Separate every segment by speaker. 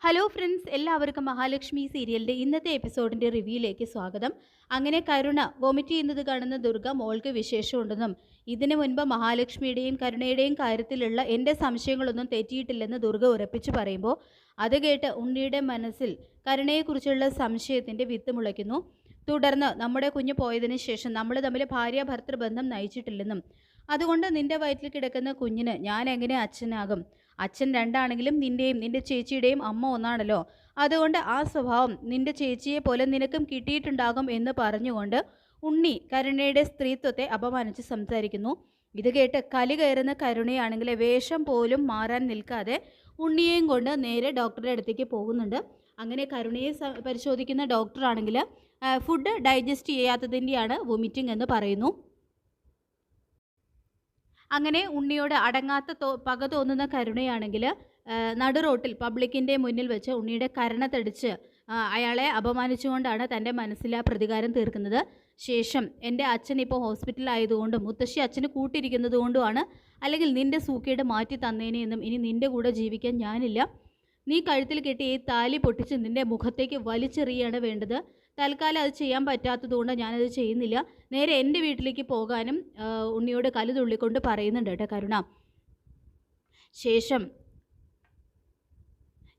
Speaker 1: Hello friends, എല്ലാവർക്കും മഹാലക്ഷ്മി സീരിയലിൻ്റെ ഇന്നത്തെ എപ്പിസോഡിൻ്റെ റിവ്യൂയിലേക്ക് സ്വാഗതം. അങ്ങനെ കരുണ വോമിറ്റ് ചെയ്യുന്നത് കാണുന്ന ദുർഗ മോൾക്ക് വിശേഷമുണ്ടെന്നും ഇതിനു മുൻപ് മഹാലക്ഷ്മിയുടെയും കരുണയുടെയും കാര്യത്തിലുള്ള എൻ്റെ സംശയങ്ങളൊന്നും തെറ്റിയിട്ടില്ലെന്ന് ദുർഗ ഉറപ്പിച്ചു പറയുമ്പോൾ അത് കേട്ട് ഉണ്ണിയുടെ മനസ്സിൽ കരുണയെക്കുറിച്ചുള്ള സംശയത്തിൻ്റെ വിത്ത് മുളയ്ക്കുന്നു. തുടർന്ന് നമ്മുടെ കുഞ്ഞ് പോയതിനു ശേഷം നമ്മൾ തമ്മിൽ ഭാര്യ ഭർത്തൃബന്ധം നയിച്ചിട്ടില്ലെന്നും അതുകൊണ്ട് നിന്റെ വയറ്റിൽ കിടക്കുന്ന കുഞ്ഞിന് ഞാൻ എങ്ങനെ അച്ഛനാകും? അച്ഛൻ രണ്ടാണെങ്കിലും നിൻ്റെയും നിൻ്റെ ചേച്ചിയുടെയും അമ്മ ഒന്നാണല്ലോ. അതുകൊണ്ട് ആ സ്വഭാവം നിൻ്റെ ചേച്ചിയെ പോലെ നിനക്കും കിട്ടിയിട്ടുണ്ടാകും എന്ന് പറഞ്ഞുകൊണ്ട് ഉണ്ണി കരുണയുടെ സ്ത്രീത്വത്തെ അപമാനിച്ച് സംസാരിക്കുന്നു. ഇത് കേട്ട് കലി കയറുന്ന കരുണയാണെങ്കിൽ വേഷം പോലും മാറാൻ നിൽക്കാതെ ഉണ്ണിയെയും കൊണ്ട് നേരെ ഡോക്ടറുടെ അടുത്തേക്ക് പോകുന്നുണ്ട്. അങ്ങനെ കരുണയെ പരിശോധിക്കുന്ന ഡോക്ടറാണെങ്കിൽ ഫുഡ് ഡൈജസ്റ്റ് ചെയ്യാത്തതിൻ്റെയാണ് വൊമിറ്റിംഗ് എന്ന് പറയുന്നു. അങ്ങനെ ഉണ്ണിയോട് അടങ്ങാത്ത പക തോന്നുന്ന കരുണയാണെങ്കിൽ നടു റോട്ടിൽ പബ്ലിക്കിൻ്റെ മുന്നിൽ വെച്ച് ഉണ്ണിയുടെ കരണത്തടിച്ച് അയാളെ അപമാനിച്ചുകൊണ്ടാണ് തൻ്റെ മനസ്സിൽ ആ പ്രതികാരം തീർക്കുന്നത്. ശേഷം എൻ്റെ അച്ഛൻ ഇപ്പോൾ ഹോസ്പിറ്റലായതുകൊണ്ടും മുത്തശ്ശി അച്ഛന് കൂട്ടിരിക്കുന്നത് കൊണ്ടുമാണ്, അല്ലെങ്കിൽ നിൻ്റെ സൂക്കേട് മാറ്റി തന്നേനെ എന്നും ഇനി നിൻ്റെ കൂടെ ജീവിക്കാൻ ഞാനില്ല. നീ കഴുത്തിൽ കെട്ടി ഈ താലി പൊട്ടിച്ച് നിൻ്റെ മുഖത്തേക്ക് വലിച്ചെറിയാണ് വേണ്ടത്. തൽക്കാലം അത് ചെയ്യാൻ പറ്റാത്തതുകൊണ്ട് ഞാനത് ചെയ്യുന്നില്ല. നേരെ എൻ്റെ വീട്ടിലേക്ക് പോകാനും ഉണ്ണിയോട് കലി തുള്ളിക്കൊണ്ട് പറയുന്നുണ്ട് കേട്ടോ കരുണ. ശേഷം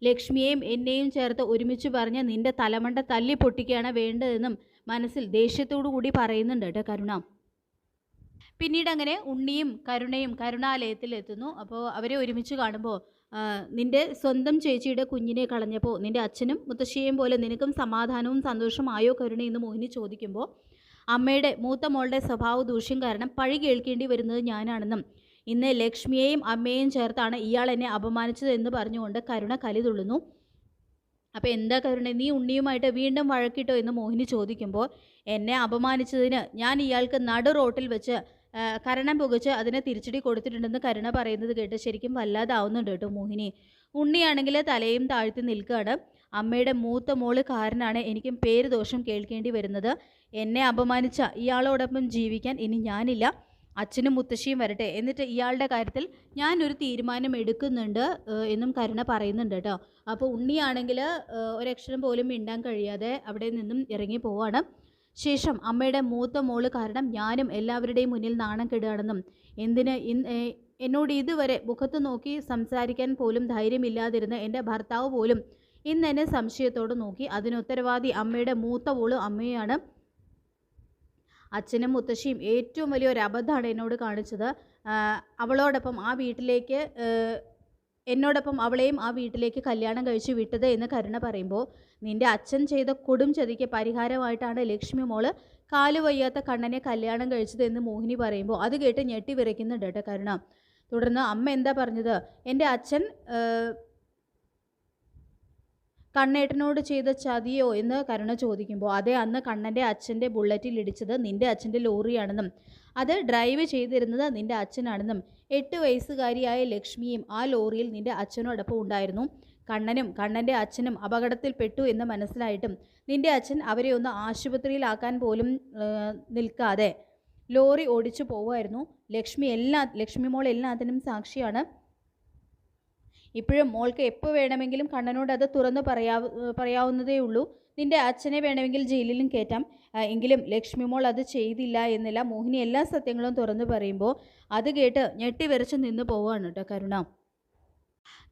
Speaker 1: ലക്ഷ്മിയെയും എന്നെയും ചേർത്ത് ഒരുമിച്ച് പറഞ്ഞ് നിൻ്റെ തലമണ്ട തല്ലി പൊട്ടിക്കുകയാണ് വേണ്ടതെന്നും മനസ്സിൽ ദേഷ്യത്തോടു കൂടി പറയുന്നുണ്ട് കേട്ടോ കരുണ. പിന്നീട് അങ്ങനെ ഉണ്ണിയും കരുണയും കരുണാലയത്തിൽ എത്തുന്നു. അപ്പോൾ അവരെ ഒരുമിച്ച് കാണുമ്പോൾ നിൻ്റെ സ്വന്തം ചേച്ചിയുടെ കുഞ്ഞിനെ കളഞ്ഞപ്പോൾ നിൻ്റെ അച്ഛനും മുത്തശ്ശിയെയും പോലെ നിനക്കും സമാധാനവും സന്തോഷമായോ കരുണ എന്ന് മോഹിനി ചോദിക്കുമ്പോൾ അമ്മയുടെ മൂത്ത മോളുടെ സ്വഭാവ ദൂഷ്യം കാരണം പഴി കേൾക്കേണ്ടി വരുന്നത് ഞാനാണെന്നും ഇന്ന് ലക്ഷ്മിയെയും അമ്മയെയും ചേർത്താണ് ഇയാൾ എന്നെ അപമാനിച്ചത് എന്ന് പറഞ്ഞുകൊണ്ട് കരുണ കലി തുള്ളുന്നു. അപ്പോൾ എന്താ കരുണ, നീ ഉണ്ണിയുമായിട്ട് വീണ്ടും വഴക്കിട്ടോ എന്ന് മോഹിനി ചോദിക്കുമ്പോൾ എന്നെ അപമാനിച്ചതിന് ഞാൻ ഇയാൾക്ക് നടു റോട്ടിൽ വെച്ച് കരണം പുകച്ച് അതിനെ തിരിച്ചടി കൊടുത്തിട്ടുണ്ടെന്ന് കരുണ പറയുന്നത് കേട്ട് ശരിക്കും വല്ലാതാവുന്നുണ്ട് കേട്ടോ മോഹിനി. ഉണ്ണിയാണെങ്കിൽ തലയും താഴ്ത്തി നിൽക്കുകയാണ്. അമ്മയുടെ മൂത്ത മോള് കാരനാണ് എനിക്കും പേര് ദോഷം കേൾക്കേണ്ടി വരുന്നത്. എന്നെ അപമാനിച്ച ഇയാളോടൊപ്പം ജീവിക്കാൻ ഇനി ഞാനില്ല. അച്ഛനും മുത്തശ്ശിയും വരട്ടെ, എന്നിട്ട് ഇയാളുടെ കാര്യത്തിൽ ഞാനൊരു തീരുമാനം എടുക്കുന്നുണ്ട് എന്നും കരുണ പറയുന്നുണ്ട് കേട്ടോ. അപ്പോൾ ഉണ്ണിയാണെങ്കിൽ ഒരക്ഷരം പോലും മിണ്ടാൻ കഴിയാതെ അവിടെ നിന്നും ഇറങ്ങി പോവാണ്. ശേഷം അമ്മയുടെ മൂത്ത മോള് കാരണം ഞാനും എല്ലാവരുടെയും മുന്നിൽ നാണം കെടുകയാണെന്നും എന്തിന് എന്നോട് ഇതുവരെ മുഖത്ത് നോക്കി സംസാരിക്കാൻ പോലും ധൈര്യമില്ലാതിരുന്ന എൻ്റെ ഭർത്താവ് പോലും ഇന്ന് എന്നെ സംശയത്തോട് നോക്കി. അതിനുത്തരവാദി അമ്മയുടെ മൂത്ത മോള് അമ്മയാണ്. അച്ഛനും മുത്തശ്ശിയും ഏറ്റവും വലിയൊരു അബദ്ധമാണ് എന്നോട് കാണിച്ചത്. അവളോടൊപ്പം ആ വീട്ടിലേക്ക് എന്നോടൊപ്പം അവളെയും ആ വീട്ടിലേക്ക് കല്യാണം കഴിച്ച് വിട്ടത് എന്ന് കരുണ പറയുമ്പോൾ നിൻ്റെ അച്ഛൻ ചെയ്ത കൊടും ചതിക്ക് പരിഹാരമായിട്ടാണ് ലക്ഷ്മി മോള് കാലുവയ്യാത്ത കണ്ണനെ കല്യാണം കഴിച്ചത് എന്ന് മോഹിനി പറയുമ്പോൾ അത് കേട്ട് ഞെട്ടി വിറയ്ക്കുന്നുണ്ട് കേട്ടോ കരുണ. തുടർന്ന് അമ്മ എന്താ പറഞ്ഞത്, എൻ്റെ അച്ഛൻ കണ്ണേട്ടനോട് ചെയ്ത ചതിയോ എന്ന് കരുണ ചോദിക്കുമ്പോൾ അതെ, അന്ന് കണ്ണൻ്റെ അച്ഛൻ്റെ ബുള്ളറ്റിൽ ഇടിച്ചത് നിൻ്റെ അച്ഛൻ്റെ ലോറിയാണെന്നും അത് ഡ്രൈവ് ചെയ്തിരുന്നത് നിൻ്റെ അച്ഛനാണെന്നും 8 വയസ്സുകാരിയായ ലക്ഷ്മിയും ആ ലോറിയിൽ നിൻ്റെ അച്ഛനോടൊപ്പം ഉണ്ടായിരുന്നു. കണ്ണനും കണ്ണൻ്റെ അച്ഛനും അപകടത്തിൽപ്പെട്ടു എന്ന് മനസ്സിലായിട്ടും നിൻ്റെ അച്ഛൻ അവരെ ഒന്ന് ആശുപത്രിയിലാക്കാൻ പോലും നിൽക്കാതെ ലോറി ഓടിച്ചു പോവുമായിരുന്നു. ലക്ഷ്മി മോൾ എല്ലാത്തിനും സാക്ഷിയാണ്. ഇപ്പോഴും മോൾക്ക് എപ്പോൾ വേണമെങ്കിലും കണ്ണനോട് അത് തുറന്ന് പറയാവുന്നതേ ഉള്ളൂ. നിൻ്റെ അച്ഛനെ വേണമെങ്കിൽ ജയിലിലും കയറ്റാം. എങ്കിലും ലക്ഷ്മി മോൾ അത് ചെയ്തില്ല എന്നില്ല. മോഹിനി എല്ലാ സത്യങ്ങളും തുറന്നു പറയുമ്പോൾ അത് കേട്ട് ഞെട്ടി വിറച്ച് നിന്ന് പോവുകയാണ് കേട്ടോ കരുണ.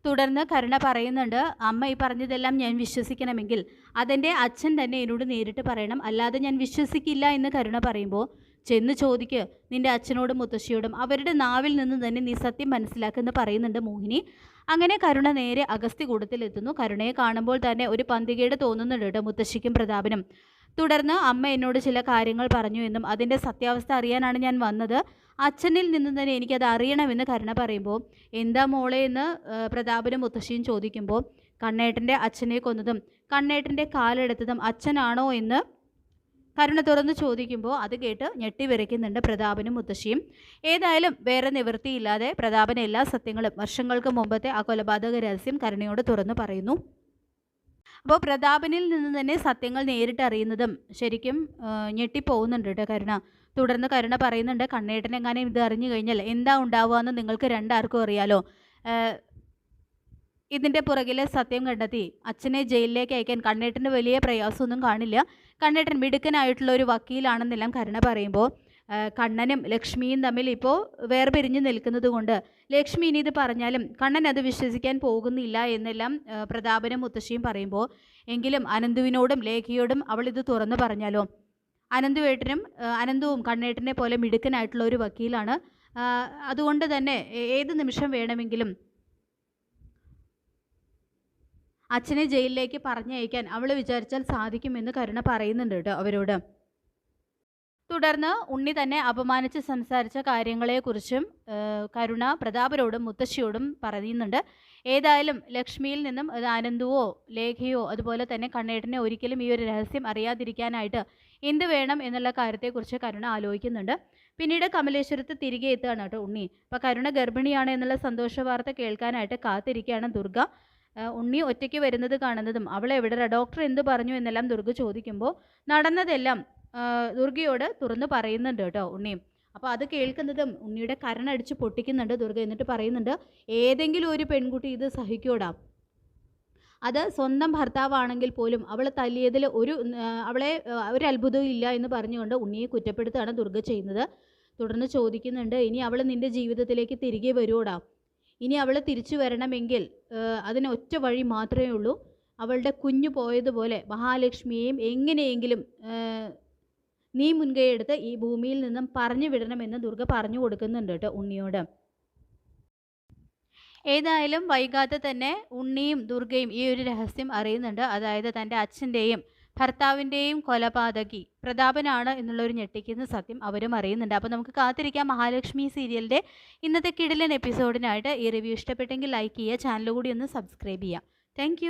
Speaker 1: തുടർന്ന് കരുണ പറയുന്നുണ്ട്, അമ്മ ഈ പറഞ്ഞതെല്ലാം ഞാൻ വിശ്വസിക്കണമെങ്കിൽ അതെൻ്റെ അച്ഛൻ തന്നെ എന്നോട് നേരിട്ട് പറയണം, അല്ലാതെ ഞാൻ വിശ്വസിക്കില്ല എന്ന് കരുണ പറയുമ്പോൾ ചെന്ന് ചോദിക്ക് നിൻ്റെ അച്ഛനോടും മുത്തശ്ശിയോടും, അവരുടെ നാവിൽ നിന്ന് തന്നെ നീ സത്യം മനസ്സിലാക്കുമെന്ന് പറയുന്നുണ്ട് മോഹിനി. അങ്ങനെ കരുണ നേരെ അഗസ്ത്യകൂടത്തിലെത്തുന്നു. കരുണയെ കാണുമ്പോൾ തന്നെ ഒരു പന്തികേട് തോന്നുന്നുണ്ട് കേട്ടോ മുത്തശ്ശിക്കും പ്രതാപനും. തുടർന്ന് അമ്മ എന്നോട് ചില കാര്യങ്ങൾ പറഞ്ഞു എന്നും അതിൻ്റെ സത്യാവസ്ഥ അറിയാനാണ് ഞാൻ വന്നത്. അച്ഛനിൽ നിന്ന് തന്നെ എനിക്കത് അറിയണമെന്ന് കരുണ പറയുമ്പോൾ എന്താ മോളെ എന്ന് പ്രതാപനും മുത്തശ്ശിയും ചോദിക്കുമ്പോൾ കണ്ണേട്ടൻ്റെ അച്ഛനെ കൊന്നതും കണ്ണേട്ടൻ്റെ കാലെടുത്തതും അച്ഛനാണോ എന്ന് കരുണ തുറന്ന് ചോദിക്കുമ്പോൾ അത് കേട്ട് ഞെട്ടി വിറയ്ക്കുന്നുണ്ട് പ്രതാപനും മുത്തശ്ശിയും. ഏതായാലും വേറെ നിവൃത്തിയില്ലാതെ പ്രതാപൻ എല്ലാ സത്യങ്ങളും വർഷങ്ങൾക്ക് മുമ്പത്തെ ആ കൊലപാതക രഹസ്യം കരുണയോട് തുറന്നു പറയുന്നു. അപ്പോൾ പ്രതാപനിൽ നിന്ന് തന്നെ സത്യങ്ങൾ നേരിട്ട് അറിയുന്നതും ശരിക്കും ഞെട്ടിപ്പോകുന്നുണ്ട് കേട്ടോ കരുണ. തുടർന്ന് കരുണ പറയുന്നുണ്ട്, കണ്ണേട്ടനെങ്ങാനും ഇത് അറിഞ്ഞു കഴിഞ്ഞാൽ എന്താ ഉണ്ടാവുക എന്ന് നിങ്ങൾക്ക് രണ്ടാർക്കും അറിയാലോ. ഇതിൻ്റെ പുറകിലെ സത്യം കണ്ടെത്തി അച്ഛനെ ജയിലിലേക്ക് അയക്കാൻ കണ്ണേട്ടന് വലിയ പ്രയാസമൊന്നും കാണില്ല. കണ്ണേട്ടൻ മിടുക്കനായിട്ടുള്ള ഒരു വക്കീലാണെന്നെല്ലാം കരുണ പറയുമ്പോൾ കണ്ണനും ലക്ഷ്മിയും തമ്മിൽ ഇപ്പോൾ വേർപിരിഞ്ഞ് നിൽക്കുന്നത് കൊണ്ട് ലക്ഷ്മി ഇനി ഇത് പറഞ്ഞാലും കണ്ണൻ അത് വിശ്വസിക്കാൻ പോകുന്നില്ല എന്നെല്ലാം പ്രതാപനും മുത്തശ്ശിയും പറയുമ്പോൾ എങ്കിലും അനന്തുവിനോടും ലേഖയോടും അവൾ ഇത് തുറന്നു പറഞ്ഞാലോ? അനന്തുവും കണ്ണേട്ടനെ പോലെ മിടുക്കനായിട്ടുള്ള ഒരു വക്കീലാണ്. അതുകൊണ്ട് തന്നെ ഏത് നിമിഷം വേണമെങ്കിലും അച്ഛനെ ജയിലിലേക്ക് പറഞ്ഞയക്കാൻ അവൾ വിചാരിച്ചാൽ സാധിക്കുമെന്ന് കരുണ പറയുന്നുണ്ട് കേട്ടോ അവരോട്. തുടർന്ന് ഉണ്ണി തന്നെ അപമാനിച്ച് സംസാരിച്ച കാര്യങ്ങളെക്കുറിച്ചും കരുണ പ്രതാപരോടും മുത്തശ്ശിയോടും പറയുന്നുണ്ട്. ഏതായാലും ലക്ഷ്മിയിൽ നിന്നും അനന്തുവോ ലേഖയോ അതുപോലെ തന്നെ കണ്ണേട്ടനെ ഒരിക്കലും ഈ ഒരു രഹസ്യം അറിയാതിരിക്കാനായിട്ട് എന്ത് വേണം എന്നുള്ള കാര്യത്തെക്കുറിച്ച് കരുണ ആലോചിക്കുന്നുണ്ട്. പിന്നീട് കമലേശ്വരത്ത് തിരികെ എത്തുകയാണ് കേട്ടോ ഉണ്ണി. അപ്പോൾ കരുണ ഗർഭിണിയാണ് എന്നുള്ള സന്തോഷ വാർത്ത കേൾക്കാനായിട്ട് കാത്തിരിക്കുകയാണ് ദുർഗ. ഉണ്ണി ഒറ്റയ്ക്ക് വരുന്നത് കാണുന്നതും അവളെ എവിടെ ഡോക്ടർ എന്ത് പറഞ്ഞു എന്നെല്ലാം ദുർഗ ചോദിക്കുമ്പോൾ നടന്നതെല്ലാം ദുർഗയോട് തുറന്ന് പറയുന്നുണ്ട് കേട്ടോ ഉണ്ണിയും. അപ്പോൾ അത് കേൾക്കുന്നതും ഉണ്ണിയുടെ കരണടിച്ച് പൊട്ടിക്കുന്നുണ്ട് ദുർഗ. എന്നിട്ട് പറയുന്നുണ്ട്, ഏതെങ്കിലും ഒരു പെൺകുട്ടി ഇത് സഹിക്കൂടാ, അത് സ്വന്തം ഭർത്താവാണെങ്കിൽ പോലും അവൾ തല്ലിയതിൽ അവളെ ഒരു അത്ഭുതവും ഇല്ല എന്ന് പറഞ്ഞുകൊണ്ട് ഉണ്ണിയെ കുറ്റപ്പെടുത്തുകയാണ് ദുർഗ ചെയ്യുന്നത്. തുടർന്ന് ചോദിക്കുന്നുണ്ട്, ഇനി അവൾ നിൻ്റെ ജീവിതത്തിലേക്ക് തിരികെ വരുവോടാ? ഇനി അവൾ തിരിച്ചു വരണമെങ്കിൽ അതിന് ഒറ്റ വഴി മാത്രമേ ഉള്ളൂ. അവളുടെ കുഞ്ഞു പോയതുപോലെ മഹാലക്ഷ്മിയെയും എങ്ങനെയെങ്കിലും നീ മുൻകൈയെടുത്ത് ഈ ഭൂമിയിൽ നിന്നും പറഞ്ഞു വിടണമെന്ന് ദുർഗ പറഞ്ഞു കൊടുക്കുന്നുണ്ട് കേട്ടോ ഉണ്ണിയോട്. ഏതായാലും വൈകാതെ തന്നെ ഉണ്ണിയും ദുർഗയും ഈ ഒരു രഹസ്യം അറിയുന്നുണ്ട്. അതായത് തൻ്റെ അച്ഛൻ്റെയും ഭർത്താവിൻ്റെയും കൊലപാതകി പ്രതാപനാണ് എന്നുള്ളൊരു ഞെട്ടിക്കുന്ന സത്യം അവരും അറിയുന്നുണ്ട്. അപ്പോൾ നമുക്ക് കാത്തിരിക്കാം മഹാലക്ഷ്മി സീരിയലിൻ്റെ ഇന്നത്തെ കിടിലൻ എപ്പിസോഡിനായിട്ട്. ഈ റിവ്യൂ ഇഷ്ടപ്പെട്ടെങ്കിൽ ലൈക്ക് ചെയ്യുക, ചാനൽ കൂടി ഒന്ന് സബ്സ്ക്രൈബ് ചെയ്യുക. താങ്ക്